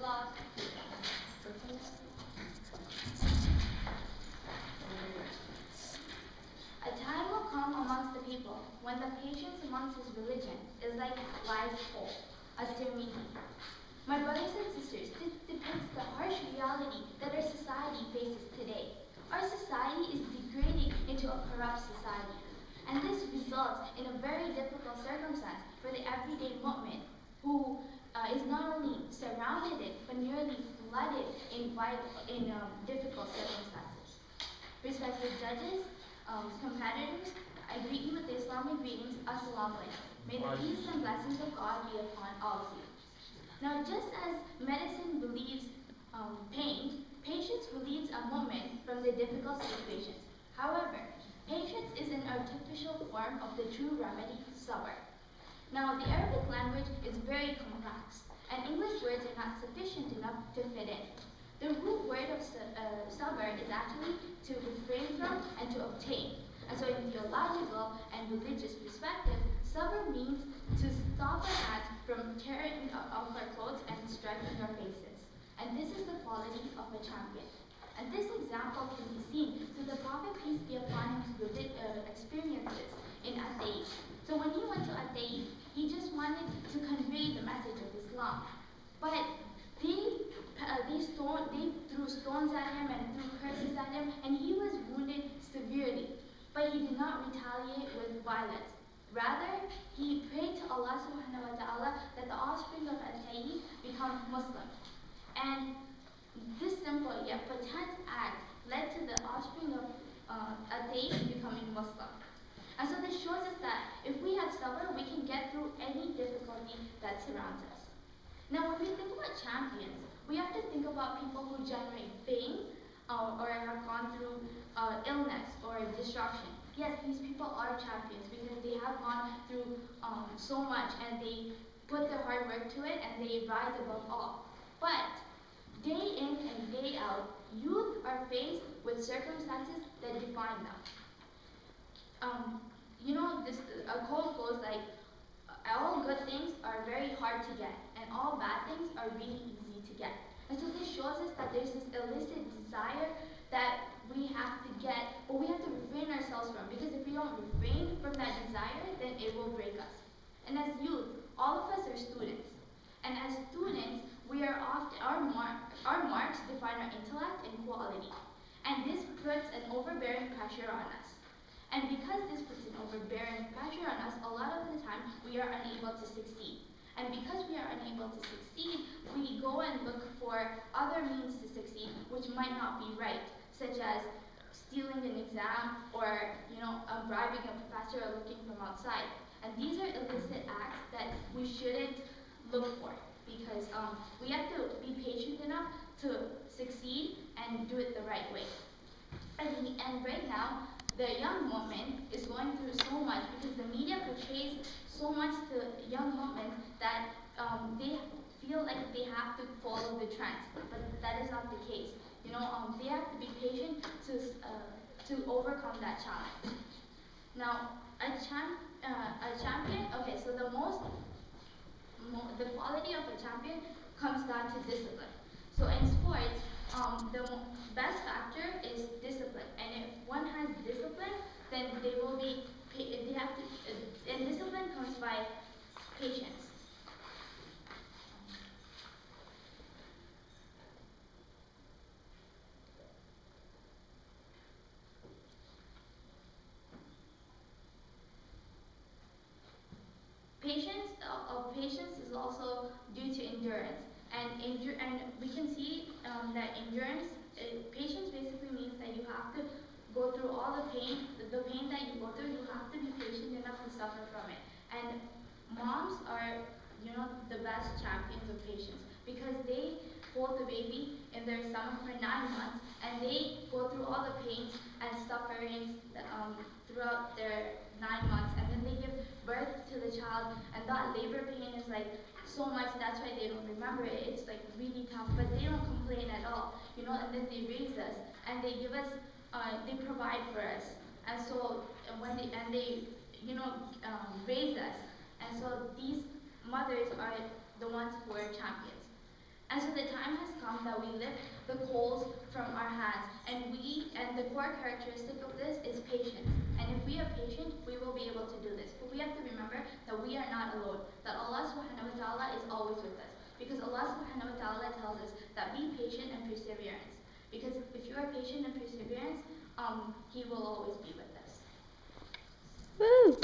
applause. A time will come amongst the people when the patience amongst his religion is like live coal, a dirty heat. My brothers and sisters, this depicts the harsh reality that our society faces today. Our society is degrading into a corrupt society, and this results in a very difficult circumstance for the everyday mu'min who is not only surrounded it, but nearly flooded in difficult circumstances. Respected judges, competitors, I greet you with the Islamic greetings, Assalamu alaikum. May the peace and blessings of God be upon all of you. Now, just as medicine relieves pain, patience relieves a moment from the difficult situations. However, patience is an artificial form of the true remedy, sabr. Now, the Arabic language is very complex, and English words are not sufficient enough to fit in. The root word of sabr is actually to refrain from and to obtain. And so in theological and religious perspective, sabr means to stop our hands from tearing off our clothes and striking our faces. And this is the quality of a champion. And this example can be seen through the Prophet, peace be upon him, experiences in At-Taif. So when he went to At-Taif, he just wanted to convey the message of Islam. But they threw stones at him and threw curses at him, and he was wounded severely. But he did not retaliate with violence. Rather, he prayed to Allah subhanahu wa ta'ala that the offspring of At-Taif become Muslim. And this simple yet potent act led to the offspring of At-Taif becoming Muslim. And so this shows us that if we have sabr, we can get through any difficulty that surrounds us. Now, when we think about champions, we have to think about people who generate fame or have gone through illness or destruction. Yes, these people are champions because they have gone through so much and they put their hard work to it and they rise above all. But day in and day out, youth are faced with circumstances that define them. A quote goes like, all good things are very hard to get, and all bad things are really easy to get. And so this shows us that there's this illicit desire that we have to get, or we have to refrain ourselves from, because if we don't refrain from that desire, then it will break us. And as youth, all of us are students. And as students, we are often, our marks define our intellect and quality. And this puts an overbearing pressure on us. And because this puts an overbearing pressure on us, a lot of the time we are unable to succeed. And because we are unable to succeed, we go and look for other means to succeed, which might not be right, such as stealing an exam or bribing a professor or looking from outside. And these are illicit acts that we shouldn't look for, because we have to be patient enough to succeed and do it the right way. And right now, the young woman is going through so much because the media portrays so much to young women that they feel like they have to follow the trends, but that is not the case. They have to be patient to overcome that challenge. Now, a champion. Okay, so the quality of a champion comes down to discipline. So in sports, the best factor is discipline, and if one has discipline, then they have to, and discipline comes by patience. Patience is also due to endurance, and we can see that patience basically means that you have to go through all the pain that you go through. You have to be patient enough to suffer from it. And moms are, the best champions of patience, because they hold the baby in their stomach for 9 months, and they go through all the pains and sufferings throughout their 9 months, and then they give birth to the child, and that labor pain is like so much. That's why they don't remember it. It's like really tough, but they don't complain at all, and then they raise us, and they give us, they provide for us, and so they raise us, and so these mothers are the ones who are champions. And so the time has come that we lift the coals from our hands, and the core characteristic of this is patience. And if we are patient, we will be able to do this. But we have to remember that we are not alone, that Allah subhanahu wa ta'ala is always with us. Because Allah subhanahu wa ta'ala tells us that be patient and perseverance. Because if you are patient and perseverance, He will always be with us. Woo!